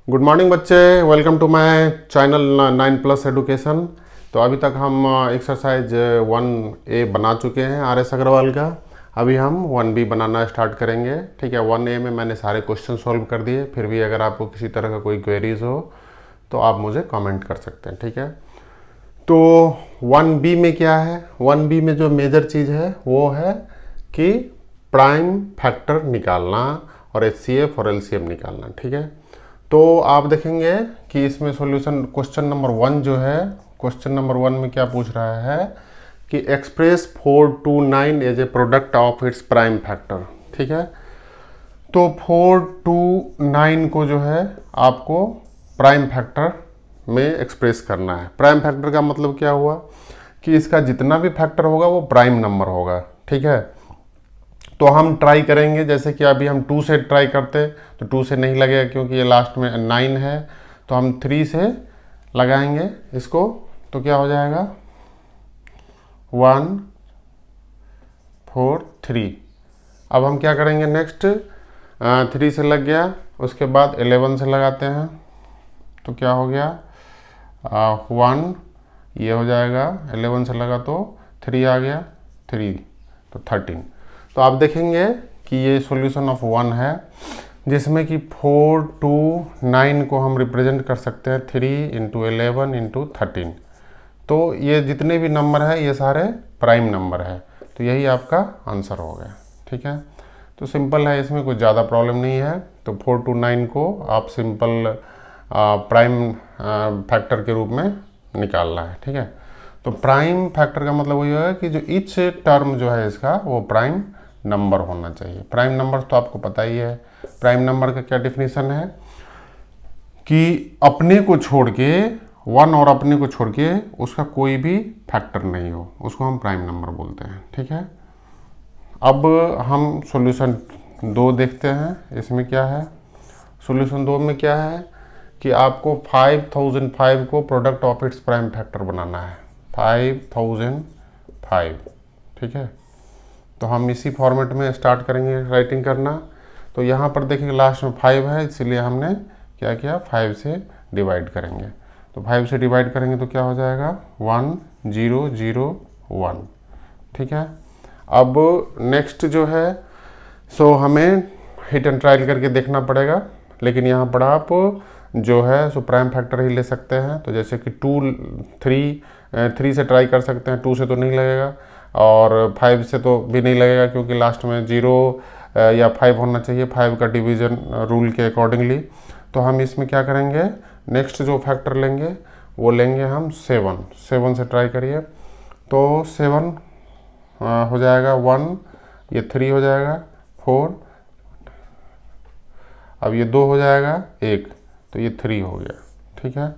Good morning बच्चे, welcome to my channel 9+ education. तो अभी तक हम एक्सरसाइज 1A बना चुके हैं RS अग्रवाल का। अभी हम 1B बनाना स्टार्ट करेंगे। ठीक है, 1A में मैंने सारे क्वेश्चन सॉल्व कर दिए। फिर भी अगर आपको किसी तरह का कोई क्वेरीज हो तो आप मुझे कमेंट कर सकते हैं। ठीक है, तो 1B में क्या है? 1B में जो मेजर चीज़ है वो है कि प्राइम फैक्टर निकालना और HCF और LCM निकालना। ठीक है, तो आप देखेंगे कि इसमें सॉल्यूशन क्वेश्चन नंबर 1 जो है, क्वेश्चन नंबर 1 में क्या पूछ रहा है कि express 429 as a product of its prime factor. ठीक है, तो 429 को जो है आपको प्राइम फैक्टर में एक्सप्रेस करना है। प्राइम फैक्टर का मतलब क्या हुआ कि इसका जितना भी फैक्टर होगा वो प्राइम नंबर होगा। ठीक है, तो हम ट्राई करेंगे, जैसे कि अभी हम 2 से ट्राई करते तो 2 से नहीं लगेगा क्योंकि ये लास्ट में 9 है। तो हम 3 से लगाएंगे इसको, तो क्या हो जाएगा 1 4 3। अब हम क्या करेंगे नेक्स्ट, 3 से लग गया, उसके बाद 11 से लगाते हैं तो क्या हो गया 1, ये हो जाएगा 11 से लगा तो 3 आ गया, 3 तो 13। तो आप देखेंगे कि ये सॉल्यूशन ऑफ 1 है जिसमें कि 4 2 9 को हम रिप्रेजेंट कर सकते हैं 3 × 11 × 13। तो ये जितने भी नंबर है ये सारे प्राइम नंबर है, तो यही आपका आंसर हो गया। ठीक है, तो सिंपल है, इसमें कुछ ज़्यादा प्रॉब्लम नहीं है। तो 4 2 9 को आप सिंपल प्राइम फैक्टर के रूप में निकालना है। ठीक है, तो प्राइम फैक्टर का मतलब वही है कि जो ईच टर्म जो है इसका वो प्राइम नंबर होना चाहिए। प्राइम नंबर तो आपको पता ही है, प्राइम नंबर का क्या डिफिनीशन है कि अपने को छोड़ के 1 और अपने को छोड़ के उसका कोई भी फैक्टर नहीं हो, उसको हम प्राइम नंबर बोलते हैं। ठीक है, अब हम सॉल्यूशन 2 देखते हैं। इसमें क्या है, सॉल्यूशन 2 में क्या है कि आपको 5005 को product of its prime factor बनाना है, 5005। ठीक है, तो हम इसी फॉर्मेट में स्टार्ट करेंगे राइटिंग करना। तो यहाँ पर देखिए लास्ट में 5 है, इसलिए हमने क्या किया 5 से डिवाइड करेंगे। तो 5 से डिवाइड करेंगे तो क्या हो जाएगा 1 0 0 1। ठीक है, अब नेक्स्ट जो है सो हमें हिट एंड ट्रायल करके देखना पड़ेगा, लेकिन यहाँ पर आप जो है सो प्राइम फैक्टर ही ले सकते हैं। तो जैसे कि 3 से ट्राई कर सकते हैं, 2 से तो नहीं लगेगा और 5 से तो भी नहीं लगेगा क्योंकि लास्ट में 0 या 5 होना चाहिए 5 का डिवीज़न रूल के अकॉर्डिंगली। तो हम इसमें क्या करेंगे, नेक्स्ट जो फैक्टर लेंगे वो लेंगे हम 7 से ट्राई करिए। तो 7 हो जाएगा 1, ये 3 हो जाएगा 4, अब ये 2 हो जाएगा 1, तो ये 3 हो गया। ठीक है,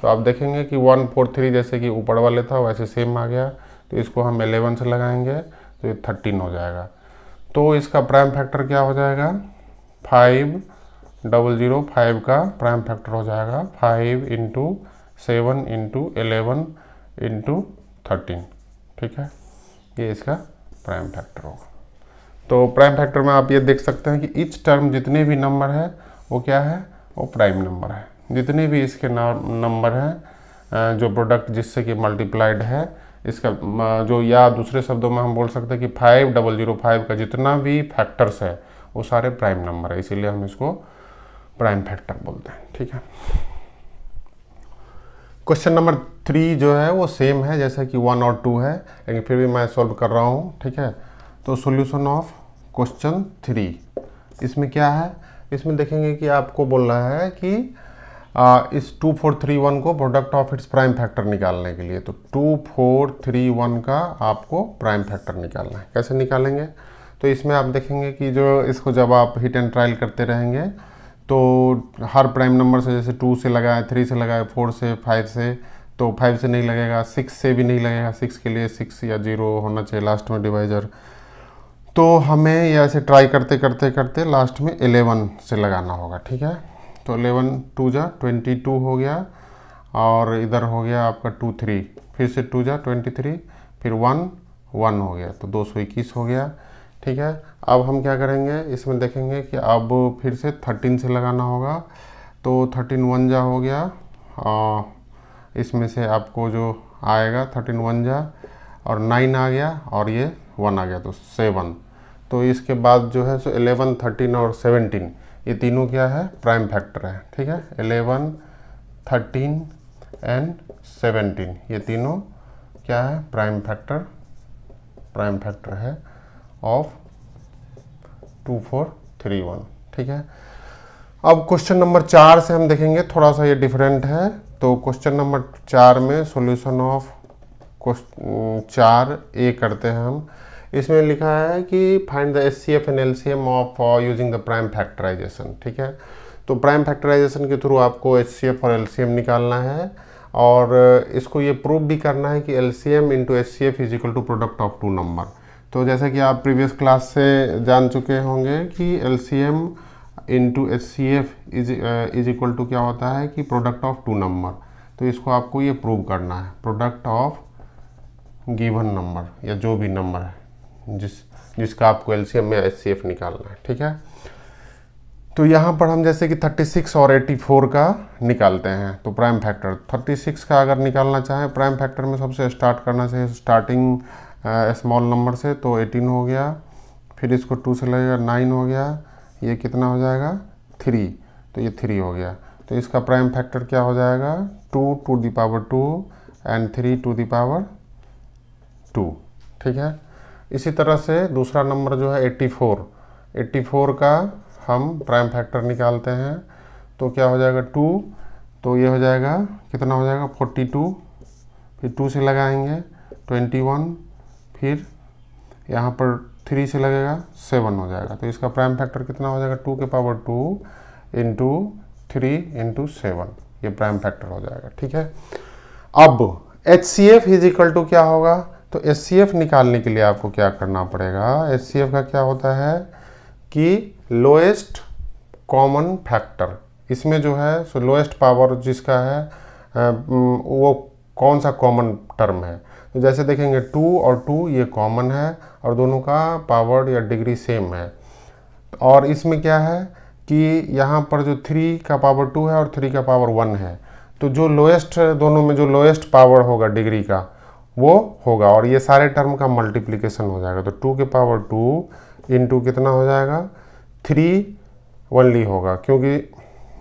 तो आप देखेंगे कि 1 4 3 जैसे कि ऊपर वाले था वैसे सेम आ गया। तो इसको हम 11 से लगाएंगे तो ये 13 हो जाएगा। तो इसका प्राइम फैक्टर क्या हो जाएगा 5005 का प्राइम फैक्टर हो जाएगा 5 × 7 × 11 × 13। ठीक है, ये इसका प्राइम फैक्टर होगा। तो प्राइम फैक्टर में आप ये देख सकते हैं कि ईच टर्म जितने भी नंबर है वो क्या है, वो प्राइम नंबर है। जितने भी इसके नंबर हैं जो प्रोडक्ट जिससे कि मल्टीप्लाइड है इसका जो, या दूसरे शब्दों में हम बोल सकते हैं कि 5005 का जितना भी फैक्टर्स है वो सारे प्राइम नंबर है, इसीलिए हम इसको प्राइम फैक्टर बोलते हैं। ठीक है, क्वेश्चन नंबर 3 जो है वो सेम है जैसे कि 1 और 2 है, लेकिन फिर भी मैं सॉल्व कर रहा हूँ। ठीक है, तो सॉल्यूशन ऑफ क्वेश्चन 3 इसमें क्या है, इसमें देखेंगे कि आपको बोल रहा है कि इस 2431 को product of its prime factor निकालने के लिए, तो 2431 का आपको प्राइम फैक्टर निकालना है। कैसे निकालेंगे, तो इसमें आप देखेंगे कि जो इसको जब आप हिट एंड ट्रायल करते रहेंगे तो हर प्राइम नंबर से, जैसे 2 से लगाए, 3 से लगाए, 4 से, 5 से, तो 5 से नहीं लगेगा, 6 से भी नहीं लगेगा, 6 के लिए 6 या 0 होना चाहिए लास्ट में डिवाइजर। तो हमें ये ऐसे ट्राई करते करते करते लास्ट में 11 से लगाना होगा। ठीक है, तो 11 2 जा 22 हो गया और इधर हो गया आपका 2 3, फिर से 2 जा 23, फिर 1 1 हो गया, तो 221 हो गया। ठीक है, अब हम क्या करेंगे, इसमें देखेंगे कि अब फिर से 13 से लगाना होगा। तो 13 1 जा हो गया, इसमें से आपको जो आएगा 13 1 जा और 9 आ गया और ये 1 आ गया तो 7। तो इसके बाद जो है सो 11 13 और 17 ये तीनों क्या है, प्राइम फैक्टर है। ठीक है, 11 13 एंड 17 ये तीनों क्या है, प्राइम फैक्टर है ऑफ 2431। ठीक है, अब क्वेश्चन नंबर 4 से हम देखेंगे, थोड़ा सा ये डिफरेंट है। तो क्वेश्चन नंबर 4 में सॉल्यूशन ऑफ 4A करते हैं हम। इसमें लिखा है कि find the HCF and LCM of using the prime factorisation. ठीक है, तो प्राइम फैक्टराइजेशन के थ्रू आपको HCF और LCM निकालना है और इसको ये प्रूव भी करना है कि LCM into HCF is equal to product of two number. तो जैसा कि आप प्रीवियस क्लास से जान चुके होंगे कि LCM into HCF is equal to क्या होता है कि प्रोडक्ट ऑफ टू नंबर। तो इसको आपको ये प्रूव करना है, प्रोडक्ट ऑफ गिवन नंबर या जो भी नंबर है जिसका आपको LCM या HCF निकालना है। ठीक है, तो यहाँ पर हम जैसे कि 36 और 84 का निकालते हैं। तो प्राइम फैक्टर 36 का अगर निकालना चाहें प्राइम फैक्टर में सबसे स्टार्ट करना चाहिए स्टार्टिंग स्मॉल नंबर से। तो 18 हो गया, फिर इसको 2 से लगेगा 9 हो गया, ये कितना हो जाएगा 3, तो ये 3 हो गया। तो इसका प्राइम फैक्टर क्या हो जाएगा 2 to the power 2 and 3 to the power 2। ठीक है, इसी तरह से दूसरा नंबर जो है 84 का हम प्राइम फैक्टर निकालते हैं। तो क्या हो जाएगा 2, तो ये हो जाएगा कितना हो जाएगा 42, फिर 2 से लगाएंगे 21, फिर यहाँ पर 3 से लगेगा 7 हो जाएगा। तो इसका प्राइम फैक्टर कितना हो जाएगा 2 के पावर 2 इंटू 3 इंटू 7, ये प्राइम फैक्टर हो जाएगा। ठीक है, अब HCF इज इक्वल टू क्या होगा, तो HCF निकालने के लिए आपको क्या करना पड़ेगा, HCF का क्या होता है कि लोएस्ट कॉमन फैक्टर, इसमें जो है सो लोएस्ट पावर जिसका है वो कौन सा कॉमन टर्म है। तो जैसे देखेंगे 2 और 2 ये कॉमन है और दोनों का पावर या डिग्री सेम है। और इसमें क्या है कि यहाँ पर जो 3 का पावर 2 है और 3 का पावर 1 है, तो जो लोएस्ट दोनों में जो लोएस्ट पावर होगा डिग्री का वो होगा और ये सारे टर्म का मल्टीप्लिकेशन हो जाएगा। तो 2 के पावर 2 इंटू कितना हो जाएगा 3 ओनली होगा, क्योंकि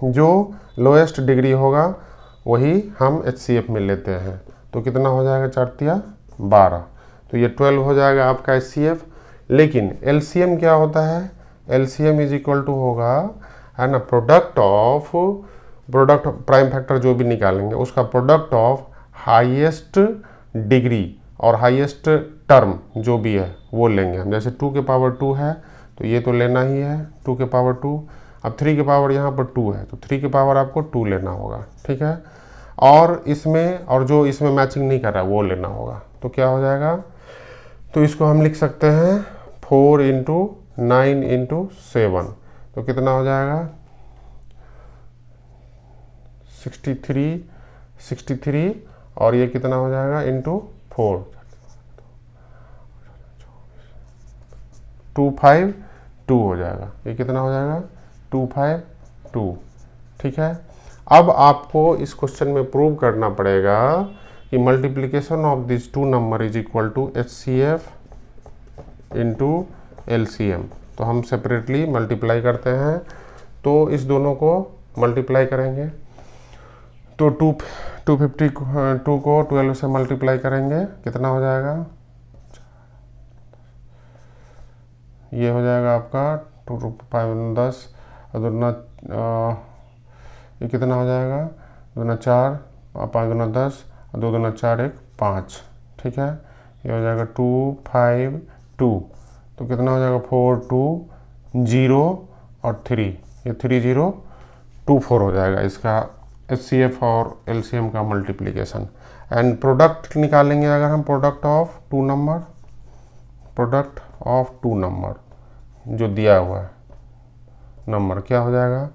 जो लोएस्ट डिग्री होगा वही हम HCF में लेते हैं। तो कितना हो जाएगा 4 12, तो ये 12 हो जाएगा आपका HCF। लेकिन LCM क्या होता है, LCM इज इक्वल टू होगा है ना प्रोडक्ट प्राइम फैक्टर जो भी निकालेंगे उसका प्रोडक्ट ऑफ हाईएस्ट डिग्री और हाईएस्ट टर्म जो भी है वो लेंगे हम। जैसे 2 के पावर 2 है तो ये तो लेना ही है 2 के पावर 2। अब 3 के पावर यहाँ पर 2 है तो 3 के पावर आपको 2 लेना होगा। ठीक है, और इसमें और जो इसमें मैचिंग नहीं कर रहा है वो लेना होगा। तो क्या हो जाएगा, तो इसको हम लिख सकते हैं 4 इंटू 9 इंटू 7, तो कितना हो जाएगा 63 और ये कितना हो जाएगा इंटू 4 252 हो जाएगा। ये कितना हो जाएगा 252। ठीक है, अब आपको इस क्वेश्चन में प्रूव करना पड़ेगा कि multiplication of this two number is equal to HCF into LCM। तो हम सेपरेटली मल्टीप्लाई करते हैं, तो इस दोनों को मल्टीप्लाई करेंगे। तो 252 को 12 से मल्टीप्लाई करेंगे, कितना हो जाएगा, ये हो जाएगा आपका 2 5 10 और दूना ये कितना हो जाएगा 2 4 और 5 2 10 और 2 2 4 1 5। ठीक है, ये हो जाएगा 252, तो कितना हो जाएगा 4 2 0 और 3, ये 3 0 2 4 हो जाएगा इसका HCF और LCM का मल्टीप्लिकेशन। एंड प्रोडक्ट निकालेंगे अगर हम प्रोडक्ट ऑफ टू नंबर जो दिया हुआ है नंबर क्या हो जाएगा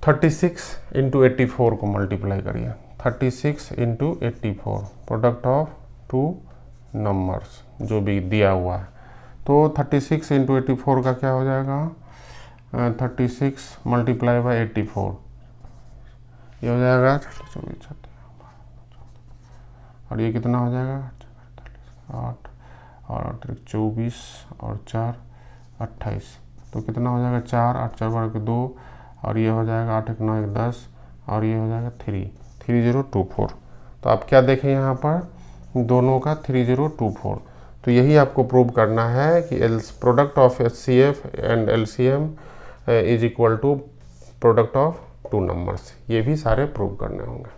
36 इंटू 84 को मल्टीप्लाई करिए 36 into 84 product of two numbers जो भी दिया हुआ है। तो 36 इंटू 84 का क्या हो जाएगा 36 मल्टीप्लाई बाई 84, ये हो जाएगा 24, और ये कितना हो जाएगा 8 और 24 और 4 28, तो कितना हो जाएगा 4 8 4 बारह के 2, और ये हो जाएगा 8 1 9 1 10, और ये हो जाएगा 3024। तो आप क्या देखें यहाँ पर दोनों का 3024। तो यही आपको प्रूव करना है कि product of HCF and LCM is equal to product of two numbers. ये भी सारे प्रूव करने होंगे।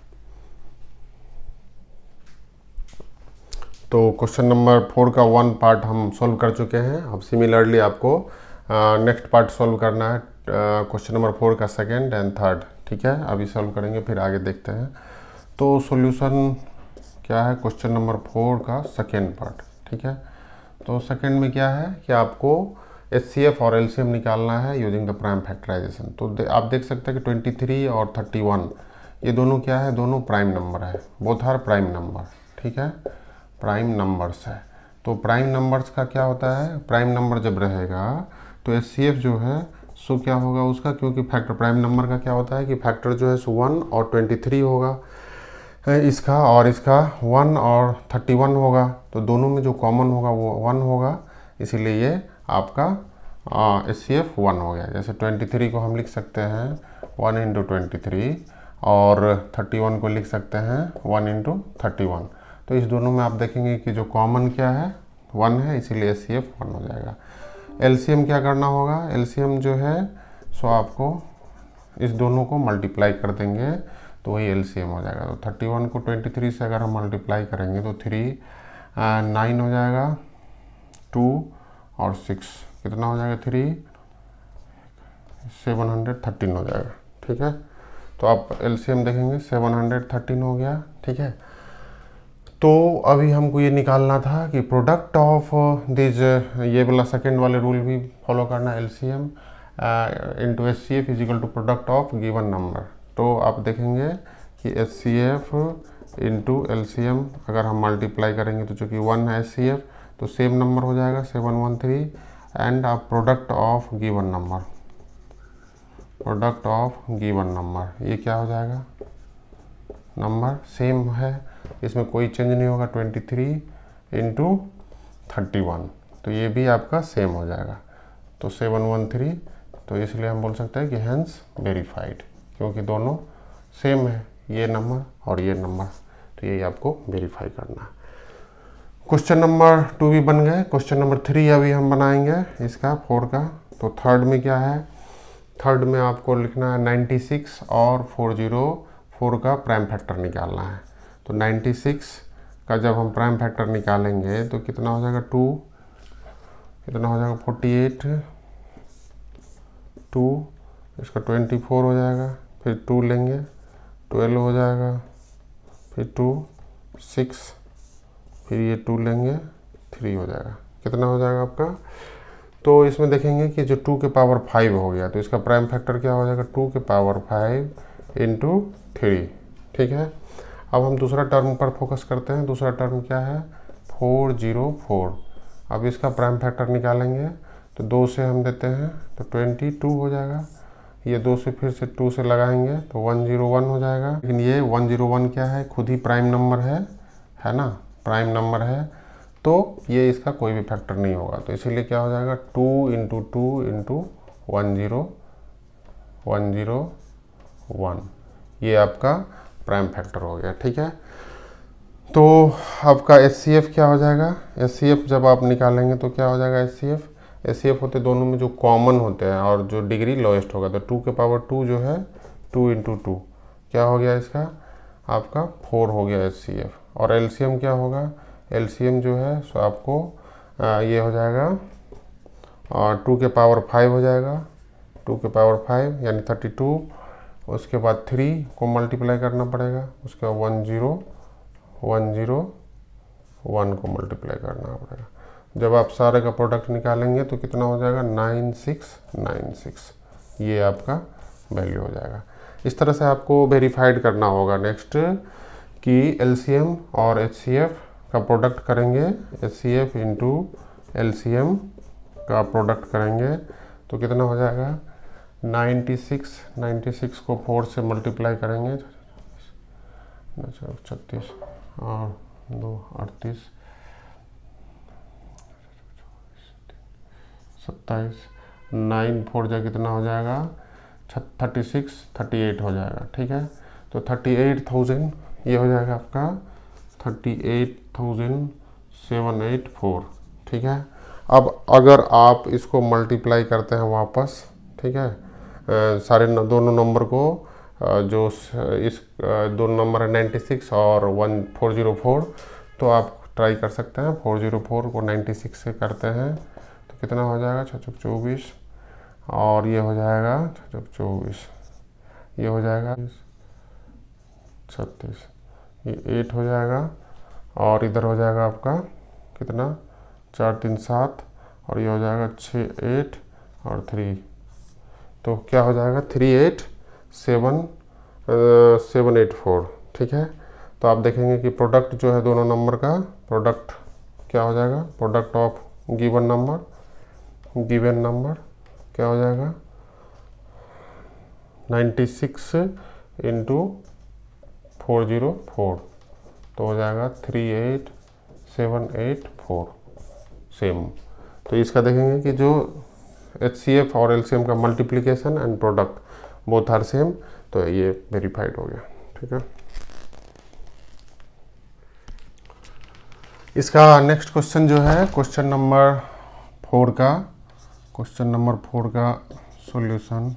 तो क्वेश्चन नंबर 4 का 1 पार्ट हम सॉल्व कर चुके हैं। अब सिमिलरली आपको नेक्स्ट पार्ट सॉल्व करना है, क्वेश्चन नंबर 4 का सेकंड एंड थर्ड। ठीक है, अभी सॉल्व करेंगे, फिर आगे देखते हैं। तो सॉल्यूशन क्या है क्वेश्चन नंबर 4 का सेकेंड पार्ट। ठीक है, तो सेकेंड में क्या है कि आपको HCF और LCM निकालना है यूजिंग द प्राइम फैक्टराइजेशन। तो आप देख सकते हैं कि 23 और 31 ये दोनों क्या है, दोनों प्राइम नंबर है, बोथ आर प्राइम नंबर। ठीक है, प्राइम नंबर्स है। तो प्राइम नंबर्स का क्या होता है, प्राइम नंबर जब रहेगा तो HCF जो है सो क्या होगा उसका, क्योंकि फैक्टर प्राइम नंबर का क्या होता है कि फैक्टर जो है सो 1 और 23 होगा इसका, और इसका 1 और 31 होगा। तो दोनों में जो कॉमन होगा वो 1 होगा, इसीलिए ये आपका HCF 1 हो गया। जैसे 23 को हम लिख सकते हैं 1 इंटू 23, और 31 को लिख सकते हैं 1 इंटू 31। तो इस दोनों में आप देखेंगे कि जो कॉमन क्या है 1 है, इसीलिए HCF 1 हो जाएगा। LCM क्या करना होगा, LCM जो है सो आपको इस दोनों को मल्टीप्लाई कर देंगे तो वही LCM हो जाएगा। तो 31 को 23 से अगर हम मल्टीप्लाई करेंगे तो 3 9 हो जाएगा, 2 और 6 कितना हो जाएगा 3 713 हो जाएगा। ठीक है, तो आप LCM देखेंगे 713 हो गया। ठीक है, तो अभी हमको ये निकालना था कि प्रोडक्ट ऑफ दिस, ये वाला सेकेंड वाले रूल भी फॉलो करना, LCM into HCF is equal to product of given number. तो आप देखेंगे कि HCF इंटू LCM अगर हम मल्टीप्लाई करेंगे तो चूँकि 1 है HCF तो सेम नंबर हो जाएगा 713, एंड आप product of given number, product of given number ये क्या हो जाएगा, नंबर सेम है, इसमें कोई चेंज नहीं होगा, 23 इंटू 31, तो ये भी आपका सेम हो जाएगा। तो 713, तो इसलिए हम बोल सकते हैं कि हैंस वेरीफाइड, क्योंकि दोनों सेम है, ये नंबर और ये नंबर, तो यही आपको वेरीफाई करना है। क्वेश्चन नंबर 2 भी बन गए। क्वेश्चन नंबर 3 अभी हम बनाएंगे इसका 4 का। तो थर्ड में क्या है, थर्ड में आपको लिखना है 96 और 404 का प्राइम फैक्टर निकालना है। तो 96 का जब हम प्राइम फैक्टर निकालेंगे तो कितना हो जाएगा 2, कितना हो जाएगा 48, 2 इसका 24 हो जाएगा, फिर 2 लेंगे 12 हो जाएगा, फिर 2 6, फिर ये 2 लेंगे 3 हो जाएगा, कितना हो जाएगा आपका। तो इसमें देखेंगे कि जो 2 के पावर 5 हो गया तो इसका प्राइम फैक्टर क्या हो जाएगा 2 के पावर 5 इंटू 3। ठीक है, अब हम दूसरा टर्म पर फोकस करते हैं। दूसरा टर्म क्या है 404। अब इसका प्राइम फैक्टर निकालेंगे तो 2 से हम देते हैं तो 22 हो जाएगा, ये 2 से फिर से 2 से लगाएंगे तो 101 हो जाएगा। लेकिन ये 101 क्या है, खुद ही प्राइम नंबर है ना, प्राइम नंबर है, तो ये इसका कोई भी फैक्टर नहीं होगा। तो इसीलिए क्या हो जाएगा 2 इंटू 2 इंटू 101, ये आपका प्राइम फैक्टर हो गया। ठीक है, तो आपका HCF क्या हो जाएगा, HCF जब आप निकालेंगे तो क्या हो जाएगा HCF होते दोनों में जो कॉमन होते हैं और जो डिग्री लोएस्ट होगा, तो 2 के पावर 2 जो है 2 इंटू 2 क्या हो गया इसका आपका 4 हो गया HCF। और LCM क्या होगा, LCM जो है सो आपको ये हो जाएगा और 2 के पावर 5 हो जाएगा, 2 के पावर 5 यानी 32, उसके बाद 3 को मल्टीप्लाई करना पड़ेगा, उसके बाद 101 को मल्टीप्लाई करना पड़ेगा। जब आप सारे का प्रोडक्ट निकालेंगे तो कितना हो जाएगा 9696, ये आपका वैल्यू हो जाएगा। इस तरह से आपको वेरीफाइड करना होगा नेक्स्ट कि LCM और HCF का प्रोडक्ट करेंगे, HCF इंटू LCM का प्रोडक्ट करेंगे तो कितना हो जाएगा 96 को 4 से मल्टीप्लाई करेंगे, 36 और 2 38 27, 9 4 जा कितना हो जाएगा 36 38 हो जाएगा। ठीक है, तो 38,000 ये हो जाएगा आपका 38,784। ठीक है, अब अगर आप इसको मल्टीप्लाई करते हैं वापस, ठीक है, सारे दोनों नंबर को, जो इस दोनों नंबर है 96 और 1404, तो आप ट्राई कर सकते हैं। 404 को 96 से करते हैं तो कितना हो जाएगा 624, और ये हो जाएगा 624, ये हो जाएगा 36, ये 8 हो जाएगा, और इधर हो जाएगा आपका कितना 4 3 7, और ये हो जाएगा 6 8 और 3, तो क्या हो जाएगा 38784। ठीक है, तो आप देखेंगे कि प्रोडक्ट जो है दोनों नंबर का प्रोडक्ट क्या हो जाएगा, प्रोडक्ट ऑफ गिवन नंबर क्या हो जाएगा 96 इंटू 404, तो हो जाएगा 38784 सेम। तो इसका देखेंगे कि जो HCF और LCM का multiplication and product both are same, तो ये वेरीफाइड हो गया। ठीक है, इसका नेक्स्ट क्वेश्चन जो है क्वेश्चन नंबर 4 का सॉल्यूशन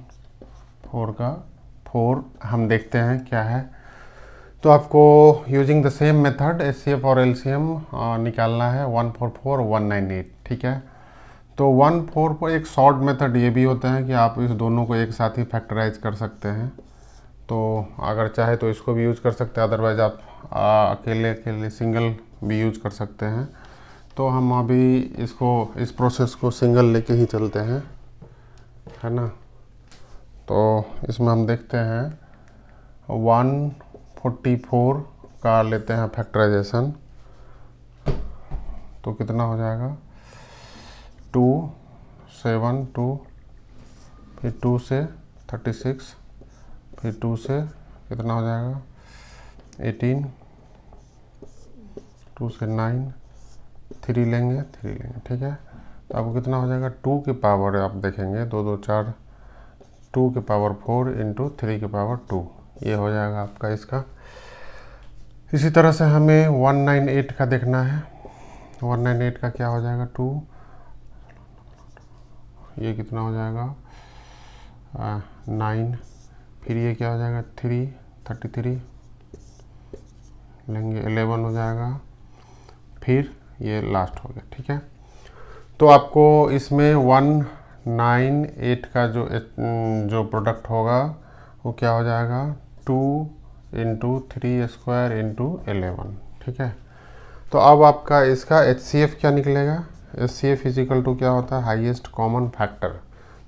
4 हम देखते हैं क्या है। तो आपको using the same method HCF और LCM निकालना है 144 198। ठीक है, तो 144 एक शॉर्ट मेथड ये भी होता है कि आप इस दोनों को एक साथ ही फैक्टराइज कर सकते हैं, तो अगर चाहे तो इसको भी यूज़ कर सकते हैं, अदरवाइज आप अकेले सिंगल भी यूज कर सकते हैं। तो हम अभी इस प्रोसेस को सिंगल लेके ही चलते हैं, है ना। तो इसमें हम देखते हैं 144 का लेते हैं फैक्टराइजेशन, तो कितना हो जाएगा 2 7 2, फिर 2 से 36, फिर 2 से कितना हो जाएगा 18, 2 से 9, 3 लेंगे। ठीक है, तो आपको कितना हो जाएगा 2 के पावर, आप देखेंगे 2 2 4, 2 के पावर 4 इंटू 3 के पावर 2, ये हो जाएगा आपका इसका। इसी तरह से हमें 198 का देखना है। 198 का क्या हो जाएगा 2, ये कितना हो जाएगा 9, फिर ये क्या हो जाएगा 3 33 लेंगे, 11 हो जाएगा, फिर ये लास्ट हो गया। ठीक है, तो आपको इसमें 198 का जो प्रोडक्ट होगा वो क्या हो जाएगा 2 इंटू 3 स्क्वायर इंटू 11। ठीक है, तो अब आपका इसका HCF क्या निकलेगा, HCF इजिकल टू क्या होता है हाईएस्ट कॉमन फैक्टर,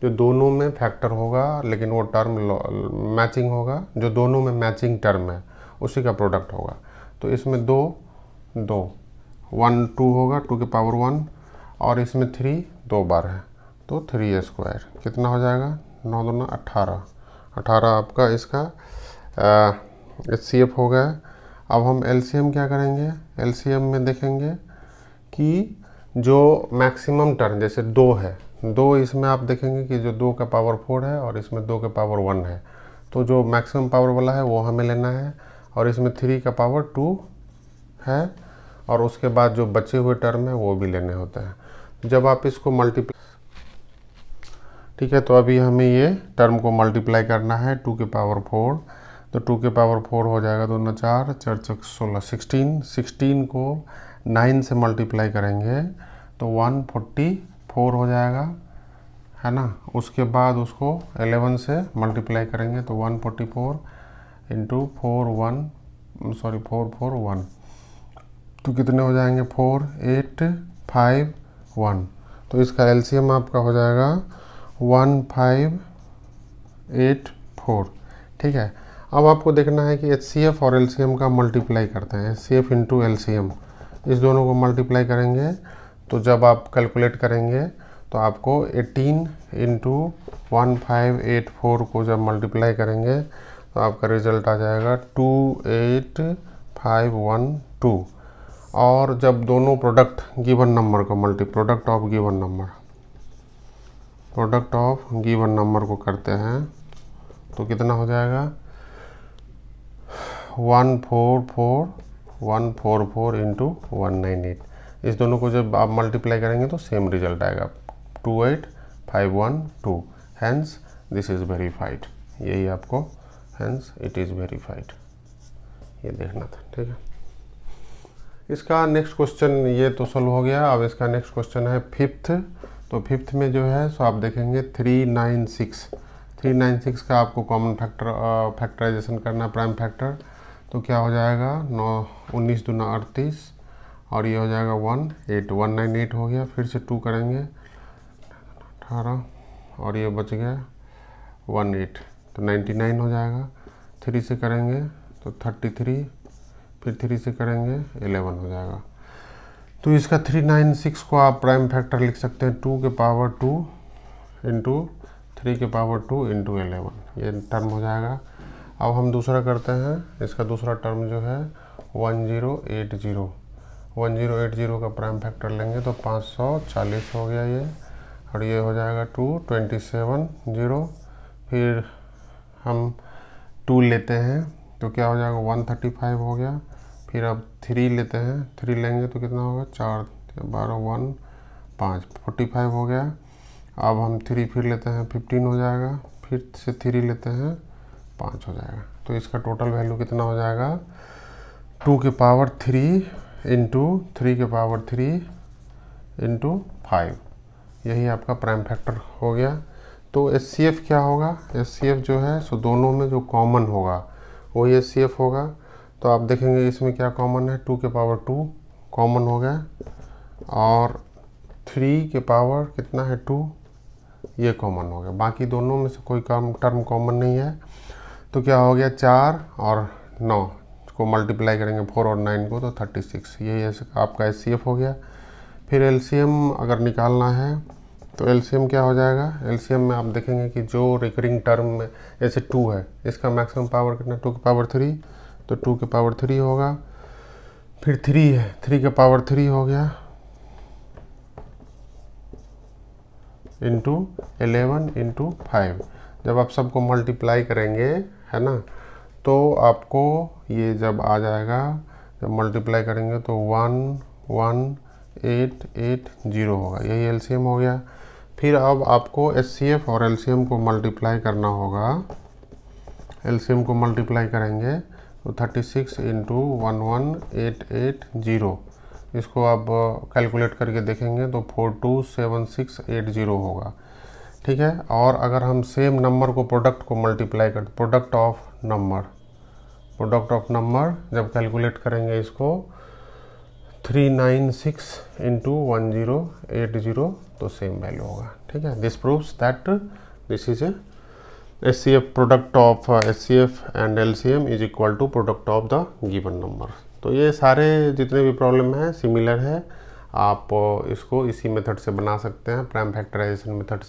जो दोनों में फैक्टर होगा लेकिन वो टर्म मैचिंग होगा, जो दोनों में मैचिंग टर्म है उसी का प्रोडक्ट होगा। तो इसमें 2 1 2 होगा 2 के पावर 1, और इसमें 3 2 बार है, तो 3 स्क्वायर कितना हो जाएगा 9 2 18 आपका इसका HCF हो गया। अब हम LCM क्या करेंगे, LCM में देखेंगे कि जो मैक्सिमम टर्म जैसे 2 है, 2 इसमें आप देखेंगे कि जो 2 का पावर 4 है और इसमें 2 का पावर 1 है, तो जो मैक्सिमम पावर वाला है वो हमें लेना है, और इसमें 3 का पावर 2 है, और उसके बाद जो बचे हुए टर्म है वो भी लेने होते हैं जब आप इसको मल्टीप्लाई। ठीक है, तो अभी हमें ये टर्म को मल्टीप्लाई करना है 2 के पावर 4, तो 2 के पावर 4 हो जाएगा 2 4 4 16 16 को 9 से मल्टीप्लाई करेंगे तो 144 हो जाएगा, है ना। उसके बाद उसको 11 से मल्टीप्लाई करेंगे तो 144 इंटू 441, तो कितने हो जाएंगे 4851। तो इसका LCM आपका हो जाएगा 1584। ठीक है, अब आपको देखना है कि HCF और LCM का मल्टीप्लाई करते हैं, HCF इंटू LCM, इस दोनों को मल्टीप्लाई करेंगे तो जब आप कैलकुलेट करेंगे तो आपको 18 इंटू 1584 को जब मल्टीप्लाई करेंगे तो आपका रिजल्ट आ जाएगा 28512। और जब दोनों प्रोडक्ट गिवन नंबर को प्रोडक्ट ऑफ गिवन नंबर को करते हैं तो कितना हो जाएगा 144 इंटू 198। इस दोनों को जब आप मल्टीप्लाई करेंगे तो सेम रिजल्ट आएगा 28512। Hence this is verified. यही आपको हैंस इट इज़ वेरीफाइड ये देखना था। ठीक है, इसका नेक्स्ट क्वेश्चन ये तो सॉल्व हो गया। अब इसका नेक्स्ट क्वेश्चन है फिफ्थ। तो फिफ्थ में जो है सो आप देखेंगे 396 का आपको कॉमन फैक्टराइजेशन करना प्राइम फैक्टर। तो क्या हो जाएगा 19 दूना 38 और ये हो जाएगा 198 हो गया। फिर से 2 करेंगे 18 और ये बच गया 18 तो 99 हो जाएगा। 3 से करेंगे तो 33, फिर 3 से करेंगे 11 हो जाएगा। तो इसका 396 को आप प्राइम फैक्टर लिख सकते हैं 2 के पावर 2 इंटू 3 के पावर 2 इंटू 11, ये टर्म हो जाएगा। अब हम दूसरा करते हैं। इसका दूसरा टर्म जो है 1080 का प्राइम फैक्टर लेंगे तो 540 हो गया ये, और ये हो जाएगा 227 फिर हम 2 लेते हैं तो क्या हो जाएगा 135 हो गया। फिर अब 3 लेते हैं, 3 लेंगे तो कितना होगा 4 12 1 5 45 हो गया। अब हम 3 फिर लेते हैं 15 हो जाएगा। फिर से 3 लेते हैं 5 हो जाएगा। तो इसका टोटल वैल्यू कितना हो जाएगा 2 के पावर 3 इंटू 3 के पावर 3 इंटू 5। यही आपका प्राइम फैक्टर हो गया। तो HCF क्या होगा, HCF जो है सो दोनों में जो कॉमन होगा वही HCF होगा। तो आप देखेंगे इसमें क्या कॉमन है 2 के पावर 2 कॉमन हो गया और 3 के पावर कितना है 2 ये कॉमन हो गया। बाकी दोनों में से कोई टर्म कॉमन नहीं है। तो क्या हो गया 4 और 9 को मल्टीप्लाई करेंगे 4 और 9 को तो 36, यही आपका HCF हो गया। फिर LCM अगर निकालना है तो LCM क्या हो जाएगा, LCM में आप देखेंगे कि जो रिकरिंग टर्म में जैसे 2 है इसका मैक्सिमम पावर कितना 2 के पावर 3 तो 2 के पावर 3 होगा। फिर 3 है 3 के पावर 3 हो गया इंटू 11 इंटू 5। जब आप सबको मल्टीप्लाई करेंगे है ना तो आपको ये जब आ जाएगा, जब मल्टीप्लाई करेंगे तो 11880 होगा, यही LCM हो गया। फिर अब आपको HCF और LCM को मल्टीप्लाई करना होगा। LCM को मल्टीप्लाई करेंगे तो 36 इंटू 11880, इसको आप कैलकुलेट करके देखेंगे तो 427680 होगा। ठीक है, और अगर हम सेम नंबर को प्रोडक्ट को मल्टीप्लाई कर प्रोडक्ट ऑफ नंबर जब कैलकुलेट करेंगे इसको 396 इंटू 1080 तो सेम वैल्यू होगा। ठीक है, this proves that this is a HCF product of HCF and LCM is equal to product of the given number. तो ये सारे जितने भी प्रॉब्लम हैं सिमिलर है, आप इसको इसी मेथड से बना सकते हैं, प्राइम फैक्टराइजेशन मेथड से।